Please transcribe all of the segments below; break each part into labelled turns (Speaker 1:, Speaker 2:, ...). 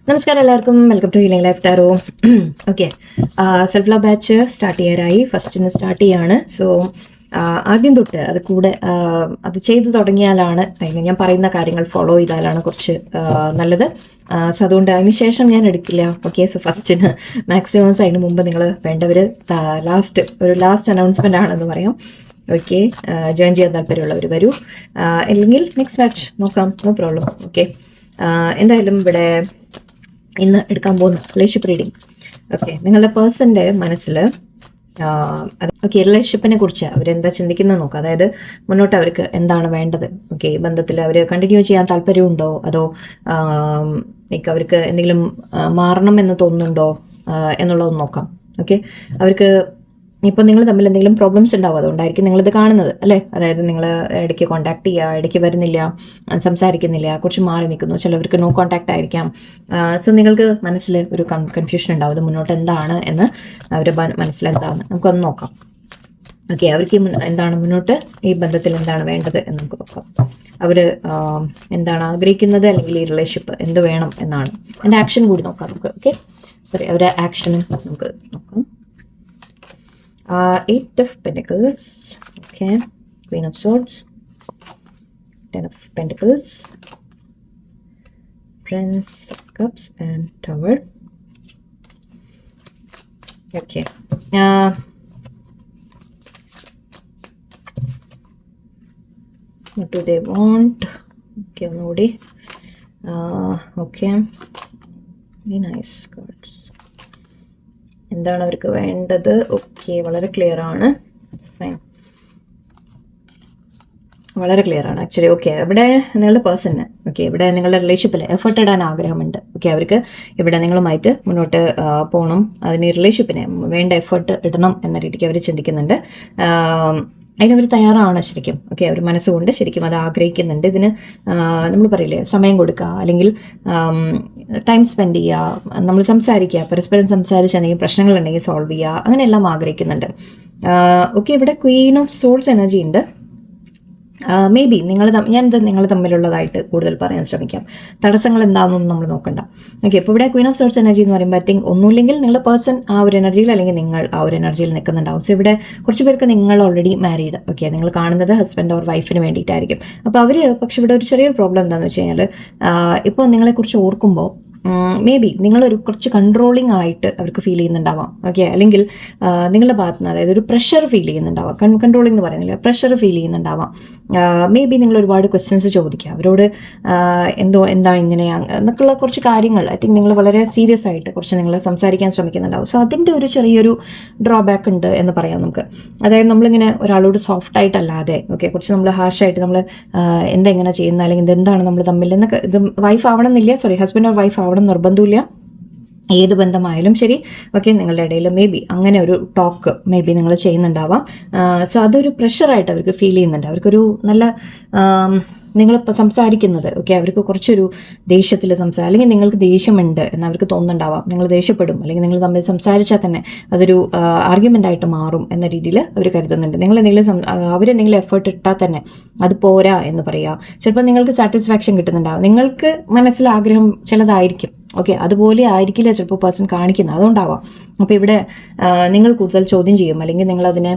Speaker 1: നമസ്കാരം എല്ലാവർക്കും, welcome to healing life tarot. Okay, self love batch start ചെയ്യാറായി. ഫസ്റ്റിന് സ്റ്റാർട്ട് ചെയ്യാണ്. സോ ആദ്യം തൊട്ട് അത് കൂടെ അത് ചെയ്തു തുടങ്ങിയാലാണ്, ഞാൻ പറയുന്ന കാര്യങ്ങൾ ഫോളോ ചെയ്താലാണ് കുറച്ച് നല്ലത്. സോ അതുകൊണ്ട് അതിന് ശേഷം ഞാൻ എടുക്കില്ല. ഓക്കെ, സോ ഫസ്റ്റിന് മാക്സിമംസ് അതിന് മുമ്പ് നിങ്ങൾ വേണ്ടവർ ലാസ്റ്റ് അനൗൺസ്മെൻ്റ് ആണെന്ന് പറയാം. ഓക്കെ, ജോയിൻ ചെയ്യാൻ താല്പര്യമുള്ളവർ വരൂ, അല്ലെങ്കിൽ നെക്സ്റ്റ് ബാച്ച് നോക്കാം, നോ പ്രോബ്ലം. ഓക്കെ, എന്തായാലും ഇവിടെ ഇന്ന് എടുക്കാൻ പോകുന്ന റിലേഷൻഷിപ്പ് റീഡിങ്. ഓക്കെ, നിങ്ങളുടെ പേഴ്സൻ്റെ മനസ്സിൽ ഓക്കെ റിലേഷൻഷിപ്പിനെ കുറിച്ച് അവരെന്താ ചിന്തിക്കുന്നത് നോക്കുക. അതായത് മുന്നോട്ട് അവർക്ക് എന്താണ് വേണ്ടത്. ഓക്കെ, ബന്ധത്തിൽ അവർ കണ്ടിന്യൂ ചെയ്യാൻ താല്പര്യമുണ്ടോ, അതോ അവർക്ക് എന്തെങ്കിലും മാറണം എന്ന് തോന്നുന്നുണ്ടോ എന്നുള്ളത് നോക്കാം. ഓക്കെ, അവർക്ക് ഇപ്പോൾ നിങ്ങൾ തമ്മിൽ എന്തെങ്കിലും പ്രോബ്ലംസ് ഉണ്ടാവും, അതുകൊണ്ടായിരിക്കും നിങ്ങളിത് കാണുന്നത് അല്ലേ. അതായത് നിങ്ങൾ ഇടയ്ക്ക് കോൺടാക്ട് ചെയ്യുക, ഇടയ്ക്ക് വരുന്നില്ല, സംസാരിക്കുന്നില്ല, കുറച്ച് മാറി നിൽക്കുന്നു. ചിലവർക്ക് നോ കോൺടാക്ട് ആയിരിക്കാം. സോ നിങ്ങൾക്ക് മനസ്സിൽ ഒരു കൺഫ്യൂഷൻ ഉണ്ടാവും, ഇത് മുന്നോട്ട് എന്താണ് എന്ന് അവരുടെ മനസ്സിലെന്താണ് നമുക്കൊന്ന് നോക്കാം. ഓക്കെ, അവർക്ക് എന്താണ് മുന്നോട്ട് ഈ ബന്ധത്തിൽ എന്താണ് വേണ്ടത് എന്ന് നമുക്ക് നോക്കാം. അവർ എന്താണ് ആഗ്രഹിക്കുന്നത്, അല്ലെങ്കിൽ ഈ റിലേഷൻഷിപ്പ് എന്ത് വേണം എന്നാണ്. എൻ്റെ ആക്ഷൻ കൂടി നോക്കാം നമുക്ക്. ഓക്കെ, സോറി, അവരുടെ ആക്ഷനും നമുക്ക് നോക്കാം. Eight of Pentacles, okay, Queen of Swords, Ten of Pentacles, Prince of Cups and Tower. Okay, what do they want? Okay, nodi. Okay, very nice cards. എന്താണ് അവർക്ക് വേണ്ടത്? ഓക്കെ, വളരെ ക്ലിയർ ആണ്. ഫൈൻ, വളരെ ക്ലിയർ ആണ് ആക്ച്വലി. ഓക്കെ, ഇവിടെ നിങ്ങളുടെ person ഇവിടെ നിങ്ങളുടെ റിലേഷൻഷിപ്പിൽ എഫേർട്ട് ഇടാൻ ആഗ്രഹമുണ്ട്. ഓക്കെ, അവർക്ക് ഇവിടെ നിങ്ങളുമായിട്ട് മുന്നോട്ട് പോകണം, അതിന് റിലേഷൻഷിപ്പിന് വേണ്ട എഫേർട്ട് ഇടണം എന്ന രീതിക്ക് അവർ ചിന്തിക്കുന്നുണ്ട്. അതിനവർ തയ്യാറാണ് ശരിക്കും. ഓക്കെ, അവർ മനസ്സുകൊണ്ട് ശരിക്കും അത് ആഗ്രഹിക്കുന്നുണ്ട്. ഇതിന് നമ്മൾ പറയില്ലേ, സമയം കൊടുക്കുക, അല്ലെങ്കിൽ ടൈം സ്പെൻഡ് ചെയ്യുക, നമ്മൾ സംസാരിക്കുക, പരസ്പരം സംസാരിച്ച് എന്തെങ്കിലും പ്രശ്നങ്ങളുണ്ടെങ്കിൽ സോൾവ് ചെയ്യുക, അങ്ങനെയെല്ലാം ആഗ്രഹിക്കുന്നുണ്ട്. ഓക്കെ, ഇവിടെ ക്വീൻ ഓഫ് സോൾസ് എനർജി ഉണ്ട്. മേ ബി നിങ്ങൾ തമ്മിലുള്ളതായിട്ട് കൂടുതൽ പറയാൻ ശ്രമിക്കാം. തടസ്സങ്ങൾ എന്താണെന്നൊന്നും നമ്മൾ നോക്കണ്ട. ഓക്കെ, ഇപ്പോൾ ഇവിടെ ക്വീൻ ഓഫ് സോർട്സ് എനർജി എന്ന് പറയുമ്പോൾ ഐ തിങ്ക് ഒന്നുമില്ലെങ്കിൽ നിങ്ങളുടെ പേഴ്സൺ ആ ഒരു എനർജിയിൽ, അല്ലെങ്കിൽ നിങ്ങൾ ആ ഒരു എനർജിയിൽ നിൽക്കുന്നുണ്ടാവും. സോ ഇവിടെ കുറച്ച് പേർക്ക് നിങ്ങൾ ഓൾറെഡി മാരീഡ്. ഓക്കെ, നിങ്ങൾ കാണുന്നത് ഹസ്ബൻഡ് ഓർ വൈഫിന് വേണ്ടിയിട്ടായിരിക്കും. അപ്പോൾ അവർ പക്ഷെ ഇവിടെ ഒരു ചെറിയൊരു പ്രോബ്ലം എന്താണെന്ന് വെച്ച് കഴിഞ്ഞാൽ, ഇപ്പോൾ നിങ്ങളെക്കുറിച്ച് ഓർക്കുമ്പോൾ മേ ബി നിങ്ങളൊരു കുറച്ച് കൺട്രോളിങ് ആയിട്ട് അവർക്ക് ഫീൽ ചെയ്യുന്നുണ്ടാവാം. ഓക്കെ, അല്ലെങ്കിൽ നിങ്ങളുടെ ഭാഗത്ത് നിന്ന് അതായത് ഒരു പ്രഷർ ഫീൽ ചെയ്യുന്നുണ്ടാവാം. കൺട്രോളിങ് എന്ന് പറയുന്നില്ല, പ്രഷർ ഫീൽ ചെയ്യുന്നുണ്ടാവാം. മേ ബി നിങ്ങൾ ഒരുപാട് ക്വസ്റ്റ്യൻസ് ചോദിക്കുക അവരോട്, എന്താണ് ഇങ്ങനെ എന്നൊക്കെയുള്ള കുറച്ച് കാര്യങ്ങൾ ഐ തിങ്ക് നിങ്ങൾ വളരെ സീരിയസ് ആയിട്ട് കുറച്ച് നിങ്ങൾ സംസാരിക്കാൻ ശ്രമിക്കുന്നുണ്ടാവും. സോ അതിൻ്റെ ഒരു ചെറിയൊരു ഡ്രോബാക്ക് ഉണ്ട് എന്ന് പറയാം നമുക്ക്. അതായത് നമ്മളിങ്ങനെ ഒരാളോട് സോഫ്റ്റ് ആയിട്ടല്ലാതെ, ഓക്കെ, കുറച്ച് നമ്മൾ ഹാർഷായിട്ട് നമ്മൾ എന്തെങ്ങനെ ചെയ്യുന്ന, അല്ലെങ്കിൽ ഇതെന്താണ് നമ്മൾ തമ്മിൽ എന്നൊക്കെ, ഇത് വൈഫ് ആവണം എന്നില്ല, സോറി ഹസ്ബൻഡ് ഓർ വൈഫ് ആവണം നിർബന്ധമില്ല, ഏത് ബന്ധമായാലും ശരി. ഓക്കെ, നിങ്ങളുടെ ഇടയിൽ മേ ബി അങ്ങനെ ഒരു ടോക്ക് മേ ബി നിങ്ങൾ ചെയ്യുന്നുണ്ടാവാം. സോ അതൊരു പ്രഷറായിട്ട് അവർക്ക് ഫീൽ ചെയ്യുന്നുണ്ട്. അവർക്കൊരു നല്ല നിങ്ങളിപ്പോൾ സംസാരിക്കുന്നത്, ഓക്കെ, അവർക്ക് കുറച്ചൊരു ദേഷ്യത്തിൽ അല്ലെങ്കിൽ നിങ്ങൾക്ക് ദേഷ്യമുണ്ട് എന്ന് അവർക്ക് തോന്നുന്നുണ്ടാവാം. നിങ്ങൾ ദേഷ്യപ്പെടും, അല്ലെങ്കിൽ നിങ്ങൾ തമ്മിൽ സംസാരിച്ചാൽ തന്നെ അതൊരു ആർഗ്യുമെൻ്റ് ആയിട്ട് മാറും എന്ന രീതിയിൽ അവർ കരുതുന്നുണ്ട്. അവരെന്തെങ്കിലും എഫേർട്ട് ഇട്ടാൽ തന്നെ അത് പോരാ എന്ന് പറയുക. ചിലപ്പോൾ നിങ്ങൾക്ക് സാറ്റിസ്ഫാക്ഷൻ കിട്ടുന്നുണ്ടാവും, നിങ്ങൾക്ക് മനസ്സിൽ ആഗ്രഹം ചിലതായിരിക്കും. ഓക്കെ, അതുപോലെ ആയിരിക്കില്ല ചിലപ്പോൾ പേഴ്സൺ കാണിക്കുന്നത്, അതുകൊണ്ടാവാം. അപ്പോൾ ഇവിടെ നിങ്ങൾ കൂടുതൽ ചോദ്യം ചെയ്യും, അല്ലെങ്കിൽ നിങ്ങളതിനെ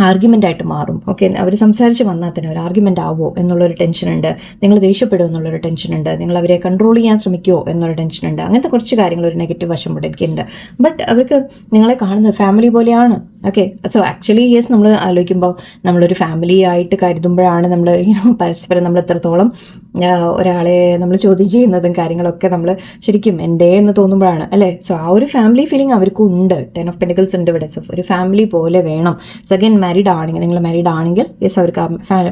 Speaker 1: ആർഗ്യുമെൻ്റ് ആയിട്ട് മാറും. ഓക്കെ, അവർ സംസാരിച്ച് വന്നാൽ തന്നെ ഒരു ആർഗ്യുമെൻ്റ് ആവോ എന്നുള്ളൊരു ടെൻഷനുണ്ട്. നിങ്ങൾ ദേഷ്യപ്പെടുമോ എന്നുള്ളൊരു ടെൻഷനുണ്ട്. നിങ്ങൾ അവരെ കൺട്രോൾ ചെയ്യാൻ ശ്രമിക്കുമോ എന്നൊരു ടെൻഷനുണ്ട്. അങ്ങനത്തെ കുറച്ച് കാര്യങ്ങൾ, ഒരു നെഗറ്റീവ് വശം ഇവിടെ എനിക്കുണ്ട്. ബട്ട് അവർക്ക് നിങ്ങളെ കാണുന്നത് ഫാമിലി പോലെയാണ്. ഓക്കെ, സോ ആക്ച്വലി യെസ്, നമ്മൾ ആലോചിക്കുമ്പോൾ നമ്മളൊരു ഫാമിലി ആയിട്ട് കരുതുമ്പോഴാണ് നമ്മൾ പരസ്പരം നമ്മൾ എത്രത്തോളം ഒരാളെ നമ്മൾ ചോദ്യം ചെയ്യുന്നതും കാര്യങ്ങളൊക്കെ നമ്മൾ ശരിക്കും എൻ്റെ എന്ന് തോന്നുമ്പോഴാണ് അല്ലേ. സോ ആ ഒരു ഫാമിലി ഫീലിംഗ് അവർക്കും ഉണ്ട്. 10 of Pentacles ഉണ്ട് ഇവിടെ. സോ ഒരു ഫാമിലി പോലെ വേണം. സെക്കൻഡ് മാരീഡ് ആണെങ്കിൽ, നിങ്ങൾ മാരീഡ് ആണെങ്കിൽ യെസ്, അവർക്ക്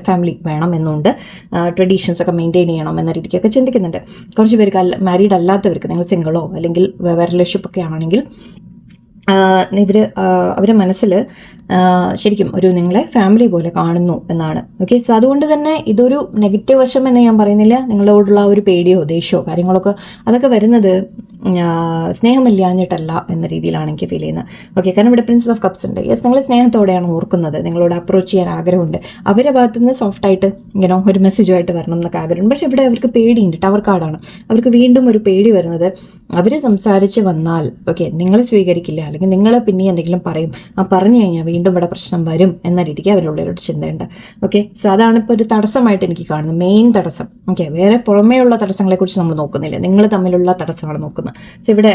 Speaker 1: ഫാമിലി വേണം എന്നുണ്ട്. ട്രഡീഷൻസ് ഒക്കെ മെയിൻറ്റെയിൻ ചെയ്യണം എന്ന രീതിക്കൊക്കെ ചിന്തിക്കുന്നുണ്ട്. കുറച്ച് പേർക്ക് മാരീഡ് അല്ലാത്തവർക്ക്, നിങ്ങൾ സിംഗിളോ അല്ലെങ്കിൽ റിലേഷൻഷിപ്പ് ഒക്കെ ആണെങ്കിൽ, അവരുടെ മനസ്സിൽ ശരിക്കും ഒരു നിങ്ങളെ ഫാമിലി പോലെ കാണുന്നു എന്നാണ്. ഓക്കെ, സോ അതുകൊണ്ട് തന്നെ ഇതൊരു നെഗറ്റീവ് വശം എന്ന് ഞാൻ പറയുന്നില്ല. നിങ്ങളോടുള്ള ഒരു പേടിയോ ദേഷ്യമോ കാര്യങ്ങളൊക്കെ അതൊക്കെ വരുന്നത് സ്നേഹമില്ലാഞ്ഞിട്ടല്ല എന്ന രീതിയിലാണ് എനിക്ക് ഫീൽ ചെയ്യുന്നത്. ഓക്കെ, കാരണം ഇവിടെ പ്രിൻസസ് ഓഫ് കപ്സ് ഉണ്ട്. യെസ്, നിങ്ങൾ സ്നേഹത്തോടെയാണ് ഓർക്കുന്നത്, നിങ്ങളോട് അപ്രോച്ച് ചെയ്യാൻ ആഗ്രഹമുണ്ട്, അവരുടെ ഭാഗത്തു നിന്ന് സോഫ്റ്റായിട്ട് ഇങ്ങനെ ഒരു മെസ്സേജുമായിട്ട് വരണം എന്നൊക്കെ ആഗ്രഹമുണ്ട്. പക്ഷെ ഇവിടെ അവർക്ക് പേടിയുണ്ട്, ടവർ കാർഡാണ്. അവർക്ക് വീണ്ടും ഒരു പേടി വരുന്നത്, അവർ സംസാരിച്ച് വന്നാൽ ഓക്കെ നിങ്ങൾ സ്വീകരിക്കില്ല, അല്ലെങ്കിൽ നിങ്ങൾ പിന്നെ എന്തെങ്കിലും പറയും, ആ പറഞ്ഞു കഴിഞ്ഞാൽ വീണ്ടും ഇവിടെ പ്രശ്നം വരും എന്ന രീതിക്ക് അവരുള്ളിലോട്ട് ചിന്തയുണ്ട്. ഓക്കെ, സോ അതാണ് ഇപ്പോൾ ഒരു തടസ്സമായിട്ട് എനിക്ക് കാണുന്നത്, മെയിൻ തടസ്സം. ഓക്കെ, വേറെ പുറമേയുള്ള തടസ്സങ്ങളെക്കുറിച്ച് നമ്മൾ നോക്കുന്നില്ല, നിങ്ങൾ തമ്മിലുള്ള തടസ്സമാണ് നോക്കുന്നത്. സോ ഇവിടെ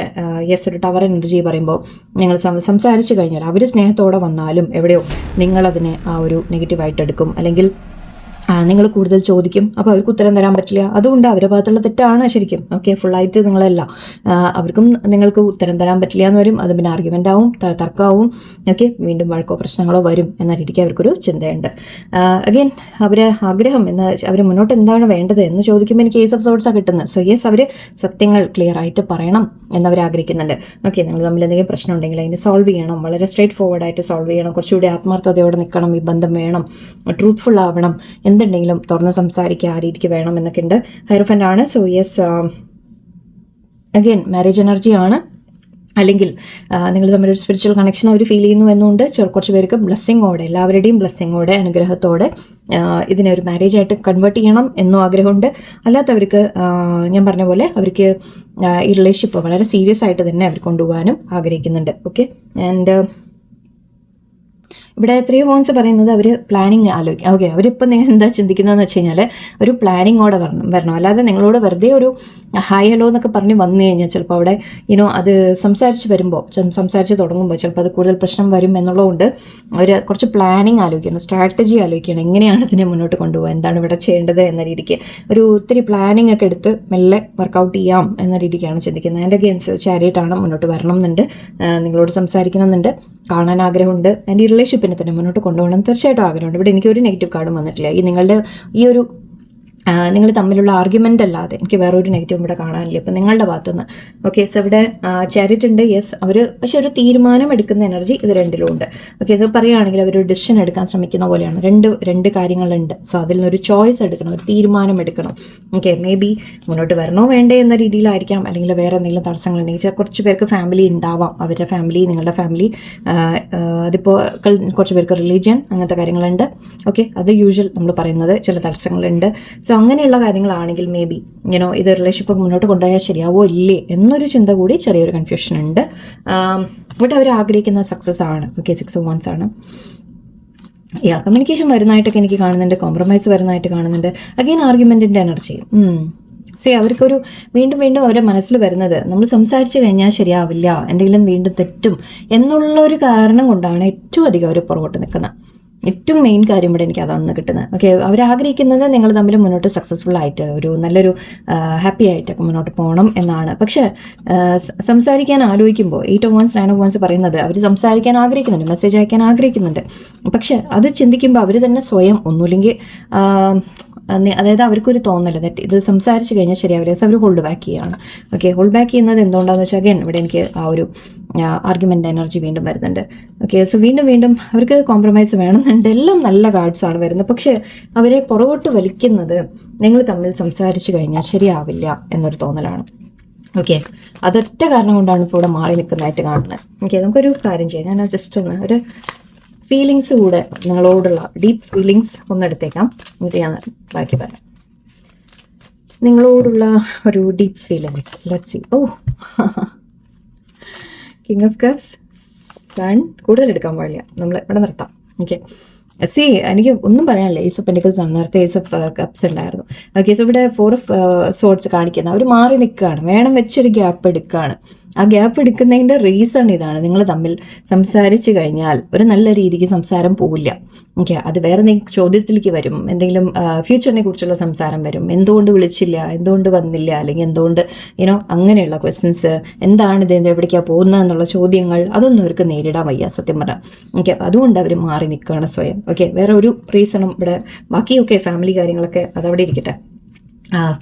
Speaker 1: യെസ്, ഒരു ടവർ എനർജി പറയുമ്പോൾ നിങ്ങൾ സംസാരിച്ചു കഴിഞ്ഞാൽ അവർ സ്നേഹത്തോടെ വന്നാലും എവിടെയോ നിങ്ങളതിനെ ആ ഒരു നെഗറ്റീവായിട്ട് എടുക്കും, അല്ലെങ്കിൽ നിങ്ങൾ കൂടുതൽ ചോദിക്കും, അപ്പോൾ അവർക്ക് ഉത്തരം തരാൻ പറ്റില്ല. അതുകൊണ്ട് അവരുടെ ഭാഗത്തുള്ള തെറ്റാണ് ശരിക്കും. ഓക്കെ, ഫുള്ളായിട്ട് നിങ്ങളല്ല, അവർക്കും നിങ്ങൾക്ക് ഉത്തരം തരാൻ പറ്റില്ല എന്ന് വരും. അത് പിന്നെ ആർഗ്യുമെൻ്റ് ആവും, തർക്കമാവും. ഓക്കെ, വീണ്ടും വഴക്കോ പ്രശ്നങ്ങളോ വരും എന്ന രീതിക്ക് അവർക്കൊരു ചിന്തയുണ്ട്. അഗെയിൻ അവരെ ആഗ്രഹം എന്ന് അവർ മുന്നോട്ട് എന്താണ് വേണ്ടത് എന്ന് ചോദിക്കുമ്പോൾ എനിക്ക് ഏസ് ഓഫ് സോർട്സാണ് കിട്ടുന്നത്. സോ യെസ്, അവർ സത്യങ്ങൾ ക്ലിയർ ആയിട്ട് പറയണം എന്നവർ ആഗ്രഹിക്കുന്നുണ്ട്. ഓക്കെ, നിങ്ങൾ തമ്മിൽ എന്തെങ്കിലും പ്രശ്നം ഉണ്ടെങ്കിൽ അതിനെ സോൾവ് ചെയ്യണം, വളരെ സ്ട്രേറ്റ് ഫോർവേഡായിട്ട് സോൾവ് ചെയ്യണം, കുറച്ചുകൂടി ആത്മാർത്ഥതയോടെ നിൽക്കണം, ഈ ബന്ധം വേണം, ട്രൂത്ത്ഫുൾ ആവണം, എന്തുണ്ടെങ്കിലും തുറന്ന് സംസാരിക്കുക, ആ രീതിക്ക് വേണം എന്നൊക്കെ ഉണ്ട്. ഹൈറോഫൻ്റ് ആണ്. സോ യെസ്, അഗെയിൻ മാരേജ് എനർജിയാണ്, അല്ലെങ്കിൽ നിങ്ങൾ തമ്മിലൊരു സ്പിരിച്വൽ കണക്ഷൻ അവർ ഫീൽ ചെയ്യുന്നു എന്നുകൊണ്ട് കുറച്ച് പേർക്ക് ബ്ലെസ്സിങ്ങോടെ, എല്ലാവരുടെയും ബ്ലെസ്സിങ്ങോടെ, അനുഗ്രഹത്തോടെ ഇതിനെ ഒരു മാരേജായിട്ട് കൺവേർട്ട് ചെയ്യണം എന്നും ആഗ്രഹമുണ്ട്. അല്ലാത്തവർക്ക് ഞാൻ പറഞ്ഞ പോലെ അവർക്ക് ഈ റിലേഷൻഷിപ്പ് വളരെ സീരിയസ് ആയിട്ട് തന്നെ അവർ കൊണ്ടുപോകാനും ആഗ്രഹിക്കുന്നുണ്ട്. ഓക്കെ, ആൻഡ് ഇവിടെ 3 of Wands പറയുന്നത് അവർ പ്ലാനിങ് ആലോചിക്കും. ഓക്കെ, അവരിപ്പോൾ നിങ്ങൾ എന്താ ചിന്തിക്കുന്നതെന്ന് വെച്ച് കഴിഞ്ഞാൽ ഒരു പ്ലാനിങ്ങോടെ വരണം. അല്ലാതെ നിങ്ങളോട് വെറുതെ ഒരു ഹായ് ഹലോ എന്നൊക്കെ പറഞ്ഞ് വന്നു കഴിഞ്ഞാൽ ചിലപ്പോൾ അവിടെ അത് സംസാരിച്ച് തുടങ്ങുമ്പോൾ ചിലപ്പോൾ അത് കൂടുതൽ പ്രശ്നം വരും എന്നുള്ളതുകൊണ്ട് അവർ കുറച്ച് പ്ലാനിങ് ആലോചിക്കണം, സ്ട്രാറ്റജി ആലോചിക്കണം, എങ്ങനെയാണ് ഇതിനെ മുന്നോട്ട് കൊണ്ടുപോകുക, എന്താണ് ഇവിടെ ചെയ്യേണ്ടത് എന്ന രീതിക്ക് ഒത്തിരി പ്ലാനിങ് ഒക്കെ എടുത്ത് മെല്ലെ വർക്കൗട്ട് ചെയ്യാം എന്ന രീതിക്കാണ് ചിന്തിക്കുന്നത്. എൻ്റെ ഗെയിംസ് ചാരിയറ്റാണ്, മുന്നോട്ട് വരണം എന്നുണ്ട്, നിങ്ങളോട് സംസാരിക്കണം എന്നുണ്ട്, കാണാൻ ആഗ്രഹമുണ്ട്, ആൻഡ് ഈ റിലേഷൻഷിപ്പിനെ തന്നെ മുന്നോട്ട് കൊണ്ടുപോകണം തീർച്ചയായിട്ടും ആഗ്രഹമുണ്ട്. ഇവിടെ എനിക്കൊരു നെഗറ്റീവ് കാർഡും വന്നിട്ടില്ല. നിങ്ങളുടെ ഈ ഒരു നിങ്ങൾ തമ്മിലുള്ള ആർഗ്യുമെൻ്റ് അല്ലാതെ എനിക്ക് വേറൊരു നെഗറ്റീവ് ഇവിടെ കാണാനില്ല ഇപ്പം നിങ്ങളുടെ ഭാഗത്തുനിന്ന്. ഓക്കെ, സോ ഇവിടെ ചാരിറ്റി ഉണ്ട്. യെസ്, അവർ പക്ഷെ ഒരു തീരുമാനം എടുക്കുന്ന എനർജി ഇത് രണ്ടിലും ഉണ്ട്. ഓക്കെ, ഇത് പറയുകയാണെങ്കിൽ അവരൊരു ഡിസിഷൻ എടുക്കാൻ ശ്രമിക്കുന്ന പോലെയാണ്. രണ്ട് കാര്യങ്ങളുണ്ട്. സോ അതിൽ നിന്നൊരു ചോയ്സ് എടുക്കണം, ഒരു തീരുമാനം എടുക്കണം. ഓക്കെ, മേ ബി മുന്നോട്ട് വരണോ വേണ്ടേ എന്ന രീതിയിലായിരിക്കാം, അല്ലെങ്കിൽ വേറെ എന്തെങ്കിലും തടസ്സങ്ങളുണ്ടെങ്കിൽ കുറച്ച് പേർക്ക് ഫാമിലി ഉണ്ടാവാം, അവരുടെ ഫാമിലി, നിങ്ങളുടെ ഫാമിലി, അതിപ്പോൾ കുറച്ച് പേർക്ക് റിലീജിയൻ, അങ്ങനത്തെ കാര്യങ്ങളുണ്ട്. ഓക്കെ, അത് യൂഷ്വൽ നമ്മൾ പറയുന്നത് ചില തടസ്സങ്ങളുണ്ട്. സോ അങ്ങനെയുള്ള കാര്യങ്ങളാണെങ്കിൽ മേ ബി ഇത് റിലേഷൻഷിപ്പ് മുന്നോട്ട് കൊണ്ടുപോയാൽ ശരിയാവോ ഇല്ലേ എന്നൊരു ചിന്ത കൂടി, ചെറിയൊരു കൺഫ്യൂഷൻ ഉണ്ട്. ബട്ട് അവർ ആഗ്രഹിക്കുന്ന സക്സസ് ആണ്. ഓക്കെ, 6 of Wands ആണ്. കമ്മ്യൂണിക്കേഷൻ വരുന്നതായിട്ടൊക്കെ എനിക്ക് കാണുന്നുണ്ട്, കോംപ്രമൈസ് വരുന്നതായിട്ട് കാണുന്നുണ്ട്. അഗെയിൻ ആർഗ്യുമെൻറ്റിൻ്റെ എനർജി. അവർക്കൊരു വീണ്ടും അവരുടെ മനസ്സിൽ വരുന്നത് നമ്മൾ സംസാരിച്ച് കഴിഞ്ഞാൽ ശരിയാവില്ല, എന്തെങ്കിലും വീണ്ടും തെറ്റും എന്നുള്ളൊരു കാരണം കൊണ്ടാണ് ഏറ്റവും അധികം അവർ പുറകോട്ട് നിൽക്കുന്നത്. ഏറ്റവും മെയിൻ കാര്യം ഇവിടെ എനിക്ക് അതാണ് കിട്ടുന്നത്. ഓക്കെ, അവരാഗ്രഹിക്കുന്നത് നിങ്ങൾ തമ്മിൽ മുന്നോട്ട് സക്സസ്ഫുൾ ആയിട്ട് ഒരു നല്ലൊരു ഹാപ്പി ആയിട്ടൊക്കെ മുന്നോട്ട് പോകണം എന്നാണ്. പക്ഷേ സംസാരിക്കാൻ ആലോചിക്കുമ്പോൾ 8 of Wands 9 of Wands പറയുന്നത് അവർ സംസാരിക്കാൻ ആഗ്രഹിക്കുന്നുണ്ട്, മെസ്സേജ് അയക്കാൻ ആഗ്രഹിക്കുന്നുണ്ട്. പക്ഷെ അത് ചിന്തിക്കുമ്പോൾ അവർ തന്നെ സ്വയം ഒന്നുമില്ലെങ്കിൽ അതായത് അവർക്കൊരു തോന്നല് തെറ്റ് ഇത് സംസാരിച്ച് കഴിഞ്ഞാൽ ശരിയാവില്ല, അവർ ഹോൾഡ് ബാക്ക് ചെയ്യുകയാണ്. ഓക്കെ, ഹോൾഡ് ബാക്ക് ചെയ്യുന്നത് എന്തുകൊണ്ടാണെന്ന് വെച്ചാൽ അഗൈൻ ഇവിടെ എനിക്ക് ആ ഒരു ആർഗ്യുമെൻ്റ് എനർജി വീണ്ടും വരുന്നുണ്ട്. ഓക്കെ, സോ വീണ്ടും അവർക്ക് കോംപ്രമൈസ് വേണമെന്നുണ്ട്. എല്ലാം നല്ല കാർഡ്സാണ് വരുന്നത്. പക്ഷേ അവരെ പുറകോട്ട് വലിക്കുന്നത് നിങ്ങൾ തമ്മിൽ സംസാരിച്ച് കഴിഞ്ഞാൽ ശരിയാവില്ല എന്നൊരു തോന്നലാണ്. ഓക്കെ, അതൊറ്റ കാരണം കൊണ്ടാണ് ഇപ്പോൾ ഇവിടെ മാറി നിൽക്കുന്നതായിട്ട് കാണുന്നത്. ഓക്കെ, നമുക്കൊരു കാര്യം ചെയ്യാം, ഞാൻ ജസ്റ്റ് ഒരു ഫീലിങ്സ് കൂടെ നിങ്ങളോടുള്ള ഡീപ്പ് ഫീലിങ്സ് ഒന്നെടുത്തേക്കാം, എന്നിട്ട് ഞാൻ ബാക്കി പറയാം. നിങ്ങളോടുള്ള ഒരു deep feelings, let's see. King of cups, sun, കൂടുതൽ എടുക്കാൻ പാടില്ല, നമ്മൾ ഇവിടെ നിർത്താം. ഓക്കെ, എനിക്ക് ഒന്നും പറയാനില്ല. ഏസ് ഓഫ് പെന്റിക്കിൾസ് ആണ്, നേരത്തെ ഏസ് ഓഫ് കപ്സ് ഉണ്ടായിരുന്നു. ഓക്കെ, സോ ഇവിടെ 4 of Swords കാണിക്കുന്നത് അവർ മാറി നിൽക്കുകയാണ്, വേണം വെച്ചൊരു ഗ്യാപ്പ് എടുക്കുകയാണ്. ആ ഗ്യാപ്പ് എടുക്കുന്നതിൻ്റെ റീസൺ ഇതാണ്, നിങ്ങൾ തമ്മിൽ സംസാരിച്ച് കഴിഞ്ഞാൽ ഒരു നല്ല രീതിക്ക് സംസാരം പോവില്ല. ഓക്കെ, അത് വേറെ എന്തെങ്കിലും ചോദ്യത്തിലേക്ക് വരും, എന്തെങ്കിലും ഫ്യൂച്ചറിനെ കുറിച്ചുള്ള സംസാരം വരും, എന്തുകൊണ്ട് വിളിച്ചില്ല, എന്തുകൊണ്ട് വന്നില്ല, അല്ലെങ്കിൽ എന്തുകൊണ്ട് അങ്ങനെയുള്ള ക്വസ്റ്റ്യൻസ്, എന്താണ് ഇത്, എവിടേക്കാണ് പോകുന്നത് എന്നുള്ള ചോദ്യങ്ങൾ, അതൊന്നും അവർക്ക് നേരിടാൻ വയ്യ സത്യം പറഞ്ഞാൽ. ഓക്കെ, അതുകൊണ്ട് അവർ മാറി നിൽക്കുകയാണ് സ്വയം. ഓക്കെ, വേറെ ഒരു റീസണും ഇവിടെ ബാക്കി. ഓക്കെ, ഫാമിലി കാര്യങ്ങളൊക്കെ അതവിടെ ഇരിക്കട്ടെ.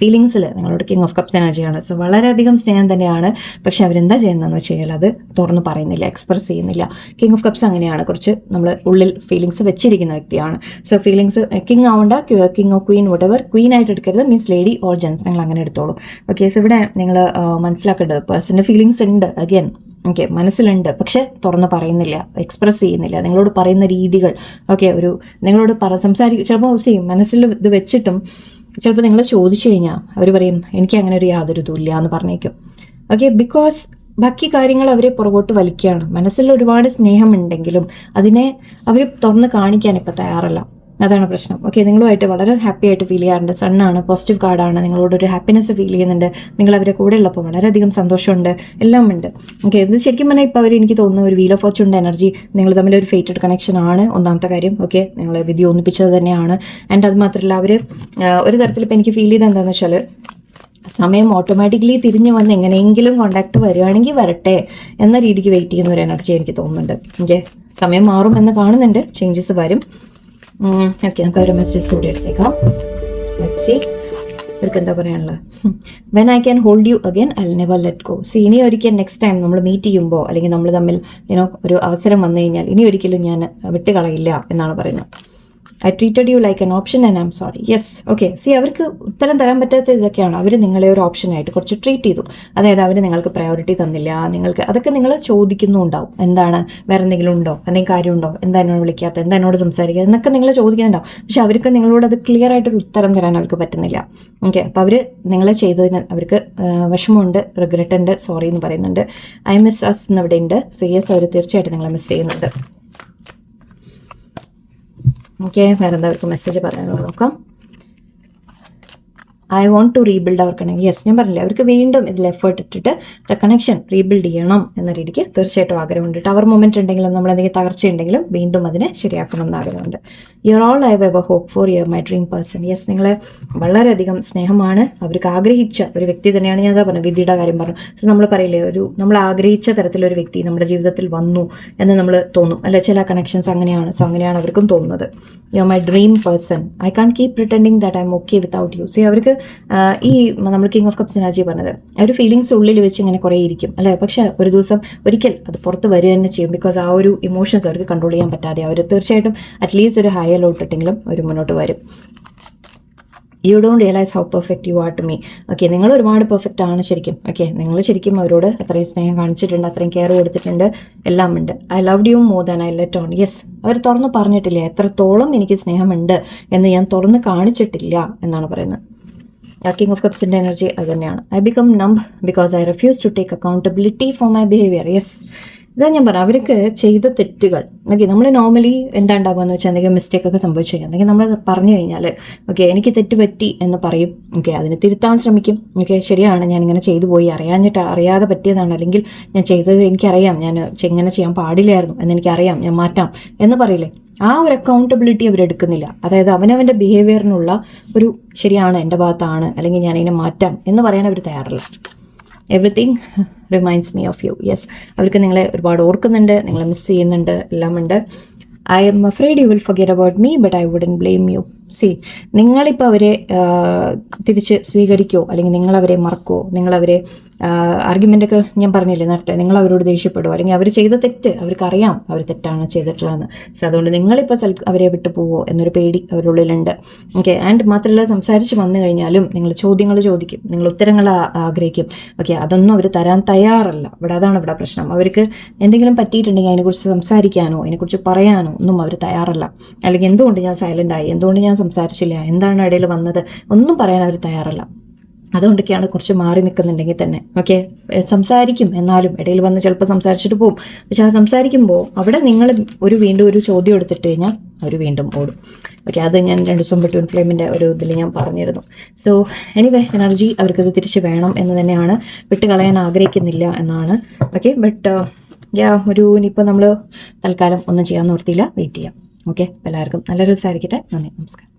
Speaker 1: ഫീലിങ്സിൽ നിങ്ങളോട് കിങ് ഓഫ് കപ്സ് എനർജിയാണ്. സോ വളരെയധികം സ്നേഹം തന്നെയാണ്. പക്ഷെ അവരെന്താ ചെയ്യുന്നതെന്ന് വെച്ച് കഴിഞ്ഞാൽ അത് തുറന്ന് പറയുന്നില്ല, എക്സ്പ്രസ് ചെയ്യുന്നില്ല. കിങ് ഓഫ് കപ്സ് അങ്ങനെയാണ്, കുറച്ച് നമ്മൾ ഉള്ളിൽ ഫീലിങ്സ് വെച്ചിരിക്കുന്ന വ്യക്തിയാണ്. സോ ഫീലിങ്സ് കിങ് ആവണ്ട, king of Queen whatever, Queen ആയിട്ട് എടുക്കരുത്, മീൻസ് ലേഡി ഓർ ജെൻസ്, നിങ്ങൾ അങ്ങനെ എടുത്തോളൂ. ഓക്കെ, സോ ഇവിടെ നിങ്ങൾ മനസ്സിലാക്കേണ്ടത് പേഴ്സൻ്റെ ഫീലിങ്സ് ഉണ്ട്, അഗൈൻ ഓക്കെ മനസ്സിലുണ്ട്, പക്ഷെ തുറന്ന് പറയുന്നില്ല, എക്സ്പ്രസ് ചെയ്യുന്നില്ല. നിങ്ങളോട് പറയുന്ന രീതികൾ ഓക്കെ നിങ്ങളോട് സംസാരിക്കും. ചിലപ്പോൾ മനസ്സിൽ ഇത് വെച്ചിട്ടും ചിലപ്പോൾ നിങ്ങൾ ചോദിച്ചു കഴിഞ്ഞാൽ അവർ പറയും എനിക്ക് അങ്ങനെ ഒരു യാതൊരു ഇതുമില്ല എന്ന് പറഞ്ഞേക്കും. ഓക്കെ, ബിക്കോസ് ബാക്കി കാര്യങ്ങൾ അവരെ പുറകോട്ട് വലിക്കുകയാണ്. മനസ്സിൽ ഒരുപാട് സ്നേഹമുണ്ടെങ്കിലും അതിനെ അവർ തുറന്ന് കാണിക്കാൻ ഇപ്പം തയ്യാറല്ല. അതാണ് പ്രശ്നം. ഓക്കെ, നിങ്ങളുമായിട്ട് വളരെ ഹാപ്പി ആയിട്ട് ഫീൽ ചെയ്യാറുണ്ട്. സണ്ണാണ്, പോസിറ്റീവ് കാർഡാണ്, നിങ്ങളോടൊരു ഹാപ്പിനെസ് ഫീൽ ചെയ്യുന്നുണ്ട്. നിങ്ങൾ അവരെ കൂടെ ഉള്ളപ്പോൾ വളരെയധികം സന്തോഷമുണ്ട്, എല്ലാം ഉണ്ട്. ഓക്കെ, ഇത് ശരിക്കും പറഞ്ഞാൽ ഇപ്പോൾ എനിക്ക് തോന്നുന്നു ഒരു വീൽ ഓഫ് ഫോർച്യൂണിൻ്റെ എനർജി, നിങ്ങൾ തമ്മിൽ ഒരു ഫേറ്റഡ് കണക്ഷൻ ആണ് ഒന്നാമത്തെ കാര്യം. ഓക്കെ, നിങ്ങൾ വിധി ഒന്നിപ്പിച്ചത് തന്നെയാണ്. ആൻഡ് അത് മാത്രമല്ല അവർ ഒരു തരത്തിൽ ഇപ്പോൾ എനിക്ക് ഫീൽ ചെയ്ത് എന്താണെന്ന് വെച്ചാൽ സമയം ഓട്ടോമാറ്റിക്കലി തിരിഞ്ഞു വന്ന് എങ്ങനെയെങ്കിലും കോണ്ടാക്ട് വരികയാണെങ്കിൽ വരട്ടെ എന്ന രീതിക്ക് വെയിറ്റ് ചെയ്യുന്ന ഒരു എനർജി എനിക്ക് തോന്നുന്നുണ്ട്. ഓക്കെ, സമയം മാറും എന്ന് കാണുന്നുണ്ട്, ചേഞ്ചസ് വരും. ഓക്കെ, നമുക്ക് ഒരു മെസ്സേജ് കൂടി എടുത്തേക്കാം. ലെറ്റ്സ് സീ അവർക്ക് എന്താ പറയാനുള്ളത്. When I can hold you again I will never let go. C ഇനി ഒരിക്കൽ നെക്സ്റ്റ് ടൈം നമ്മൾ മീറ്റ് ചെയ്യുമ്പോൾ അല്ലെങ്കിൽ നമ്മൾ തമ്മിൽ ഒരു അവസരം വന്നു കഴിഞ്ഞാൽ ഇനി ഒരിക്കലും ഞാൻ വിട്ടുകളയില്ല എന്നാണ് പറയുന്നത്. I treated you like an option and I am sorry. Yes, okay, C അവർക്ക് ഉത്തരം തരാൻ പറ്റാത്ത ഇതൊക്കെയാണ്. അവർ നിങ്ങളെ ഒരു ഓപ്ഷനായിട്ട് കുറച്ച് ട്രീറ്റ് ചെയ്തു. അതായത് അവർ നിങ്ങൾക്ക് പ്രയോറിറ്റി തന്നില്ല, നിങ്ങൾക്ക് അതൊക്കെ നിങ്ങൾ ചോദിക്കുന്നുണ്ടാവും. എന്താണ്, വേറെ എന്തെങ്കിലും ഉണ്ടോ, എന്തെങ്കിലും കാര്യമുണ്ടോ, എന്താ എന്നോട് വിളിക്കാത്ത, എന്താ എന്നോട് സംസാരിക്കുക എന്നൊക്കെ നിങ്ങൾ ചോദിക്കുന്നുണ്ടാവും. പക്ഷെ അവർക്ക് നിങ്ങളോട് അത് ക്ലിയർ ആയിട്ടൊരു ഉത്തരം തരാൻ അവർക്ക് പറ്റുന്നില്ല. ഓക്കെ, അപ്പോൾ അവർ നിങ്ങളെ ചെയ്തതിന് അവർക്ക് വിഷമമുണ്ട്, റിഗ്രറ്റ് ഉണ്ട്, സോറി എന്ന് പറയുന്നുണ്ട്. ഐ മിസ് അസ് എന്നിവിടെ ഉണ്ട്. സോ യെസ്, അവർ തീർച്ചയായിട്ടും നിങ്ങളെ മിസ് ചെയ്യുന്നുണ്ട്. ഓക്കെ, വേറെ എന്താ അവർക്ക് മെസ്സേജ് പറയാനുള്ളത് നോക്കാം. I want to rebuild our connection. Yes, ഞാൻ പറഞ്ഞില്ലേ അവർക്ക് വീണ്ടും ഇതിൽ എഫേർട്ട് ഇട്ടിട്ട് കണക്ഷൻ റീബിൽഡ് ചെയ്യണം എന്ന രീതിക്ക് തീർച്ചയായിട്ടും ആഗ്രഹമുണ്ട്. ടവർ മൊമെന്റ് ഉണ്ടെങ്കിലും നമ്മൾ എന്തെങ്കിലും തകർച്ച ഉണ്ടെങ്കിലും വീണ്ടും അതിനെ ശരിയാക്കണം എന്ന് ആഗ്രഹമുണ്ട്. You are all I have ever hope for your my dream person. Yes, നിങ്ങളെ വളരെയധികം സ്നേഹമാണ്, അവർക്ക് ആഗ്രഹിച്ച ഒരു വ്യക്തി തന്നെയാണ്. ഞാൻ അതാ പറഞ്ഞു, വിധിയുടെ കാര്യം പറഞ്ഞു. സോ നമ്മൾ പറയില്ലേ നമ്മൾ ആഗ്രഹിച്ച തരത്തിലൊരു വ്യക്തി നമ്മുടെ ജീവിതത്തിൽ വന്നു എന്ന് നമ്മൾ തോന്നും അല്ലെ, ചില കണക്ഷൻസ് അങ്ങനെയാണ്. സോ അങ്ങനെയാണ് അവർക്കും തോന്നുന്നത്. You are my dream person, I can't keep pretending that I am okay without you. So അവർക്ക് ഈ നമ്മൾ കിങ് ഓഫ് കപ്സ് എനർജി പറഞ്ഞത് ഒരു ഫീലിങ്സ് ഉള്ളിൽ വെച്ച് ഇങ്ങനെ കുറേ ഇരിക്കും അല്ലേ, പക്ഷെ ഒരു ദിവസം ഒരിക്കൽ അത് പുറത്ത് വരിക തന്നെ ചെയ്യും. ബിക്കോസ് ആ ഒരു ഇമോഷൻസ് അവർക്ക് കൺട്രോൾ ചെയ്യാൻ പറ്റാതെ അവർ തീർച്ചയായിട്ടും അറ്റ്ലീസ്റ്റ് ഒരു ഹൈ അലോട്ടിട്ടെങ്കിലും അവർ മുന്നോട്ട് വരും. You don't realize how perfect you are to me. Okay, നിങ്ങൾ ഒരുപാട് പെർഫെക്റ്റ് ആണ് ശരിക്കും. ഓക്കെ, നിങ്ങൾ ശരിക്കും അവരോട് അത്രയും സ്നേഹം കാണിച്ചിട്ടുണ്ട്, അത്രയും കെയർ കൊടുത്തിട്ടുണ്ട്, എല്ലാം ഉണ്ട്. I love you more than I let on. Yes, അവർ തുറന്ന് പറഞ്ഞിട്ടില്ല എത്രത്തോളം എനിക്ക് സ്നേഹമുണ്ട് എന്ന് ഞാൻ തുറന്ന് കാണിച്ചിട്ടില്ല എന്നാണ് പറയുന്നത്. കിങ് ഓഫ് കപ്സിൻ്റെ എനർജി അത് തന്നെയാണ്. I become numb because I refuse to take accountability for my behaviour. Yes, ഇതാ ഞാൻ പറഞ്ഞു, അവർക്ക് ചെയ്ത തെറ്റുകൾ. ഓക്കെ, നമ്മൾ നോർമലി എന്താ ഉണ്ടാകുകയെന്ന് വെച്ചാൽ എന്തെങ്കിലും മിസ്റ്റേക്ക് ഒക്കെ സംഭവിച്ചു കഴിഞ്ഞാൽ എന്തെങ്കിലും നമ്മൾ പറഞ്ഞു കഴിഞ്ഞാൽ ഓക്കെ എനിക്ക് തെറ്റ് പറ്റി എന്ന് പറയും. ഓക്കെ, അതിനെ തിരുത്താൻ ശ്രമിക്കും. ഓക്കെ, ശരിയാണ്, ഞാനിങ്ങനെ ചെയ്തു പോയി, അറിയാതെ പറ്റിയതാണ്, അല്ലെങ്കിൽ ഞാൻ ചെയ്തത് എനിക്കറിയാം, ഞാൻ ഇങ്ങനെ ചെയ്യാൻ പാടില്ലായിരുന്നു എന്നെനിക്കറിയാം, ഞാൻ മാറ്റാം എന്ന് പറയില്ലേ. ആ ഒരു അക്കൗണ്ടബിലിറ്റി അവരെടുക്കുന്നില്ല. അതായത് അവനവൻ്റെ ബിഹേവിയറിനുള്ള ഒരു ശരിയാണ്, എൻ്റെ ഭാഗത്താണ്, അല്ലെങ്കിൽ ഞാനിതിനെ മാറ്റാം എന്ന് പറയാൻ അവർ തയ്യാറല്ല. Everything reminds me of you. Yes, അവർക്ക് നിങ്ങളെ ഒരുപാട് ഓർക്കുന്നുണ്ട്, നിങ്ങളെ മിസ് ചെയ്യുന്നുണ്ട്, എല്ലാം ഉണ്ട്. I am afraid you will forget about me but I wouldn't blame you. See, നിങ്ങളിപ്പോൾ അവരെ തിരിച്ച് സ്വീകരിക്കുമോ അല്ലെങ്കിൽ നിങ്ങളവരെ മറക്കുമോ, നിങ്ങളവരെ ആർഗ്യുമെൻ്റൊക്കെ ഞാൻ പറഞ്ഞില്ലേ നേരത്തെ, നിങ്ങൾ അവരോട് ദേഷ്യപ്പെടുമോ, അല്ലെങ്കിൽ അവർ ചെയ്ത തെറ്റ് അവർക്കറിയാം അവർ തെറ്റാണ് ചെയ്തിട്ടുള്ളതെന്ന്. സോ അതുകൊണ്ട് നിങ്ങളിപ്പോൾ അവരെ വിട്ടു പോവോ എന്നൊരു പേടി അവരുടെ ഉള്ളിലുണ്ട്. ഓക്കെ, ആൻഡ് മാത്രമല്ല സംസാരിച്ച് വന്നു കഴിഞ്ഞാലും നിങ്ങൾ ചോദ്യങ്ങൾ ചോദിക്കും, നിങ്ങൾ ഉത്തരങ്ങൾ ആഗ്രഹിക്കും. ഓക്കെ, അതൊന്നും അവർ തരാൻ തയ്യാറല്ല. അതാണ് ഇവിടെ പ്രശ്നം. അവർക്ക് എന്തെങ്കിലും പറ്റിയിട്ടുണ്ടെങ്കിൽ അതിനെക്കുറിച്ച് സംസാരിക്കാനോ അതിനെക്കുറിച്ച് പറയാനോ ഒന്നും അവർ തയ്യാറല്ല. അല്ലെങ്കിൽ എന്തുകൊണ്ട് ഞാൻ സൈലൻ്റ് ആയി, എന്തുകൊണ്ട് ഞാൻ സംസാരിച്ചില്ല, എന്താണ് ഇടയിൽ വന്നത്, ഒന്നും പറയാൻ അവർ തയ്യാറല്ല. അതുകൊണ്ടൊക്കെയാണ് കുറച്ച് മാറി നിൽക്കുന്നുണ്ടെങ്കിൽ തന്നെ. ഓക്കെ, സംസാരിക്കും, എന്നാലും ഇടയിൽ വന്ന് ചിലപ്പോൾ സംസാരിച്ചിട്ട് പോകും. പക്ഷെ ആ സംസാരിക്കുമ്പോൾ അവിടെ നിങ്ങൾ വീണ്ടും ഒരു ചോദ്യം എടുത്തിട്ട് കഴിഞ്ഞാൽ അവർ വീണ്ടും ഓടും. ഓക്കെ, അത് ഞാൻ 2 ദിവസം ട്വിൻ ഫ്ലെയിമിൻ്റെ ഒരു ഇതിൽ ഞാൻ പറഞ്ഞിരുന്നു. സോ എനിവേ, എനർജി അവർക്കത് തിരിച്ച് വേണം എന്ന് തന്നെയാണ്, വിട്ട് കളയാൻ ആഗ്രഹിക്കുന്നില്ല എന്നാണ്. ഓക്കെ, ബട്ട് ഇനിയിപ്പോൾ നമ്മൾ തൽക്കാലം ഒന്നും ചെയ്യാൻ നിർത്തിയില്ല, വെയിറ്റ് ചെയ്യാം. ഓക്കെ, എല്ലാവർക്കും നല്ലൊരു ദിവസമായിരിക്കട്ടെ. നന്ദി, നമസ്കാരം.